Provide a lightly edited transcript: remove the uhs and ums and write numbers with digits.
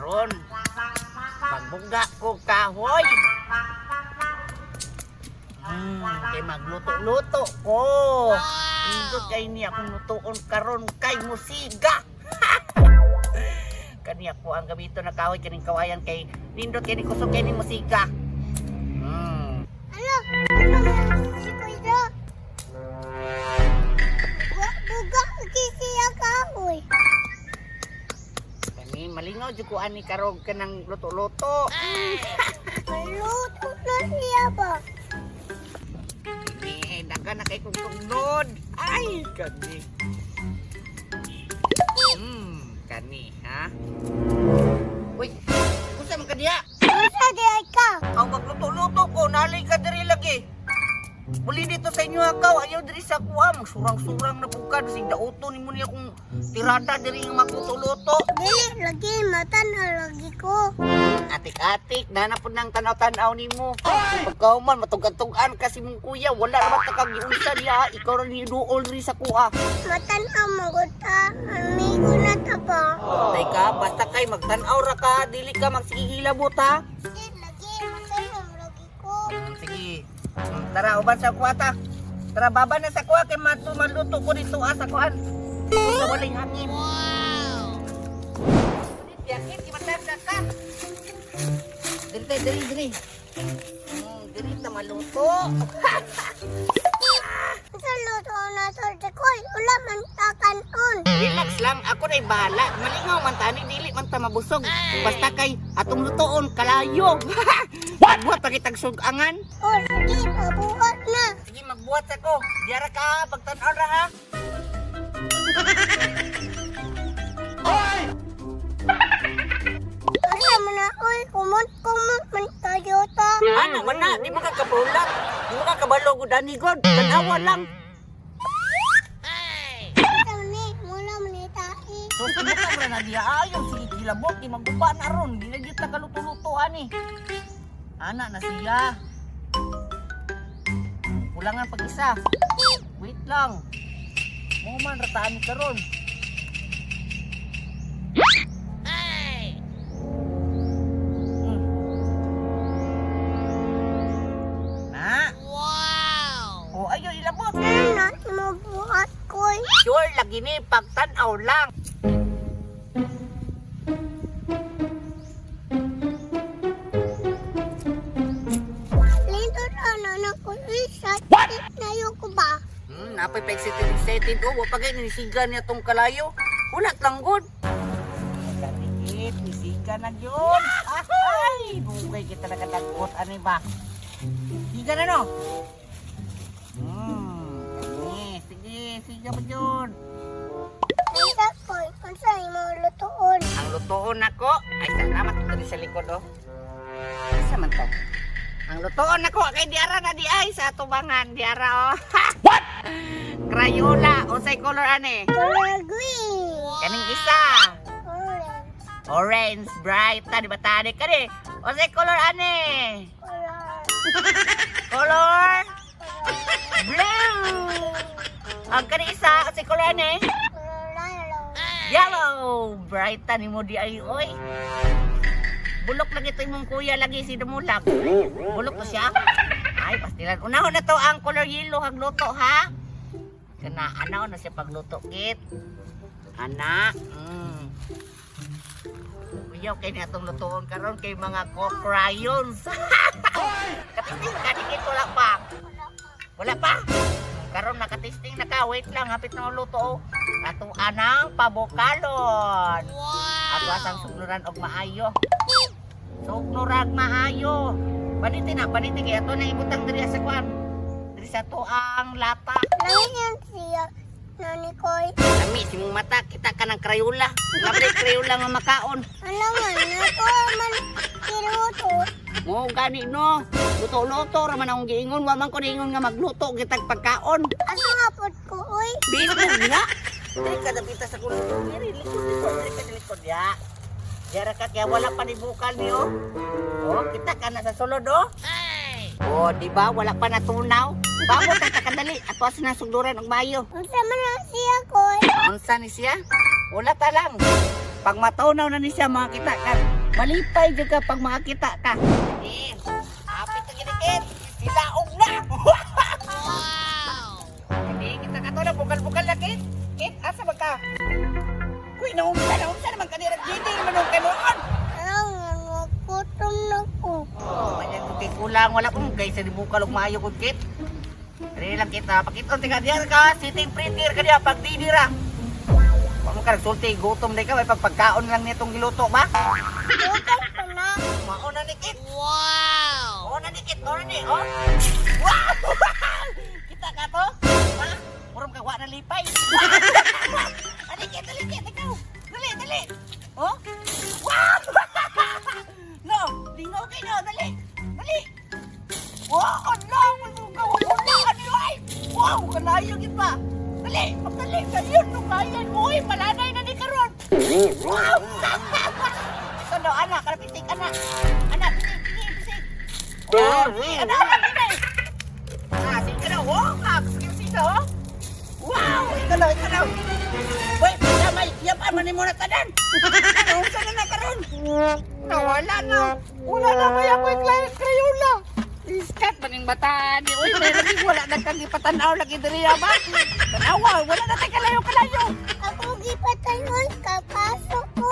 karon magbungga ko kahoy. Kay magluto-luto ko. Indot kay niya akong lutoon karon kay musiga. Kaniya ko ang gamito na kahoy kaning kawayan kay nindot kay ni kusog kay ni musiga. Ano? Si Kuya. Buga siya kahoy. Kani malingaw jud ko ani karog kanang luto-luto. Maluto na siya ba? Ni daga na kay kong tunod. Ay kani. Kani ha. Uy, unsa man ka diha? Unsa di ka? Ang magluto-luto ko, nalay ka diri lagi. Muli dito sa inyo akaw, ayaw diri sa kuha. Magsurang-surang na bukad. Sing dauto ni mo niya kung tirada diri yung magluto-luto. Dili, lagi mata na lagi ko. Atik-atik, nanapod ng tanaw-tanaw ni mo. Pagkaw man, matug-atugan kasi mong kuya. Wala naman takagiunsa niya. Ikaw rin hiduol diri sa kuha. Mata na maguta. Amigo na tapa. Tay ka, basta kay magtanaw ra ka. Dili ka magsigihilabot ha. Lagi, mata na lagi ko. Sige. Tara, uban sa kuha ta. Tara, baba na sa kuha kay maluto ko dito sa kuhaan. Sa waling hangin. Wow! Yakit, imatanda ka. Diri. Diri ta maluto. Sa luto na sa dekoy, wala man takanon. Relax lang, ako na'y bahala. Malingaw man tani, dili man ta mabusog. Basta kay atong lutoon kalayo. Magbuhat pa kitag sugangan. O, sige, mabuhat na. Sige, magbuhat ako. Diyara ka, pagtanaw ra ha. Asa mo na, oy, kumot man tayo ta. Ano man na, di mo ka kabulat. Di mo ka kabalo gudani god. Tanawa lang. Asa ni, mula man ni tae. So, sige ka ra na diya. Ayaw, sige kilabot. Di magbuba na ron. Di na kita kaluto-lutoan eh. Anak na siya. Kulangan pag-isa. Wait lang. Mo man rataan ni karon. Na. Wow. O ayo ilabot. Ano, mabuhat ko. Sure lagi ni pagtanaw lang. Lindot na ko isa. Nayo ko ba? Napay pa excited. O, wapagay nisiga niya tong kalayo. Ulat lang good. Kanikit, nisiga na yun. Ay, bugay kita nakatagot. Ano ba? Siga na no? Sige, siga ba yun? Isa ko, unsa imo lutoon? Ang lutoon ako, ay salamat ito sa likod oh. Isa man to. Ang lutoon ako, kay diara na di ay sa tubangan. Diara oh. What? Crayola, o say color ane? Color green. Kaning isa. Orange. Orange, bright, di ba tadi ka di? O say color ane? Color? Blue. Ang kani isa, o say color ane? Yellow. Bright ni mo di ay oy. Bulok lagi ito yung kuya lagi si Dumulak. Bulok to siya. Ay, pastilan. Unahon na to ang color yellow hag luto ha. Kana anaw na siya pagluto kit. Ana. Kuya kay na atong lutoon karon kay mga crayons. Katisting kadikit wala pa. Wala pa. Karon nakatisting na ka. Wait lang hapit na luto. Ato anang pabukalon. Wow. Ato asang sugnuran og maayo. Sugnuran maayo. Paniti kay ato na ibutang diri sa kwan. Diri sa to ang lata. Nangyayang siya, Nani Koy. Lami si mong mata kita ka ng Crayola. Labre Crayola nga makaon. Ano man, nato man kiruto. Mo gani no. Luto-luto ra man akong giingon, wa man ko niingon nga magluto kitag pagkaon. Asa nga pod ko, oy? Bisog diha. Diri ka dapita sa kulo. Diri ka sa likod ya. Dira ka kaya wala pa ni bukal niyo. Oh, kita ka na sa sulod oh. Oh, di ba wala pa natunaw? Bago ta kadali ato sa nasugduran og mayo. Unsa man ang siya, Koy? Unsa ni siya? Wala ta lang. Pag matunaw na ni siya makita ka. Malipay jud ka pag makakita ka. Eh, hapit na ginikit. Silaog na. Hindi kita katulad bukal-bukal na kit. Kit, asa ba ka? Uy, naunsa naman kanira. Hindi naman ang kanuan. Ang nagutom na ko. Oh, manyan ko kay kulang. Wala kong guys, sa bukal og maayo ko kit. Dali lang kita. Pakiton, tika diyan ka. Sitting prettier ka diya. Pagdidira. Huwag mo ka nagsulti. Gutom na ikaw. May pagpagkaon lang nitong giluto ba? Gutom pa na. Mauna ni Kit. Wow! Mauna ni Kit. Mauna ni. Oh! Wow! Kita ka to? Ha? Murong kagwa na lipay. Alikit. Ikaw. Dali. Oh? Wow! No! Lingaw kayo no. Dali. Wow! Ano? Wala ka niyo ay! Wow! Kalayo gid pa. Dali. Pagdali ka yun. Nukayan mo. Uy, malanay na ni karon. Wow! Ito daw, anak. Karapitik, anak. Anak, pisik. Oh, anak. Sige ka na. Oh, sige ka, oh. Wow! Ikaw daw. Uy, yapan man mo na tanan. Ano, saan na karon? Nawala na. Wala na ba yung Crayola? Iskat maning bataan ni. Uy, may lagi wala na kang ipatanaw lagi diri ba? Tanawa, wala na tayo kalayo. Ako gipatayon, kapasok ko.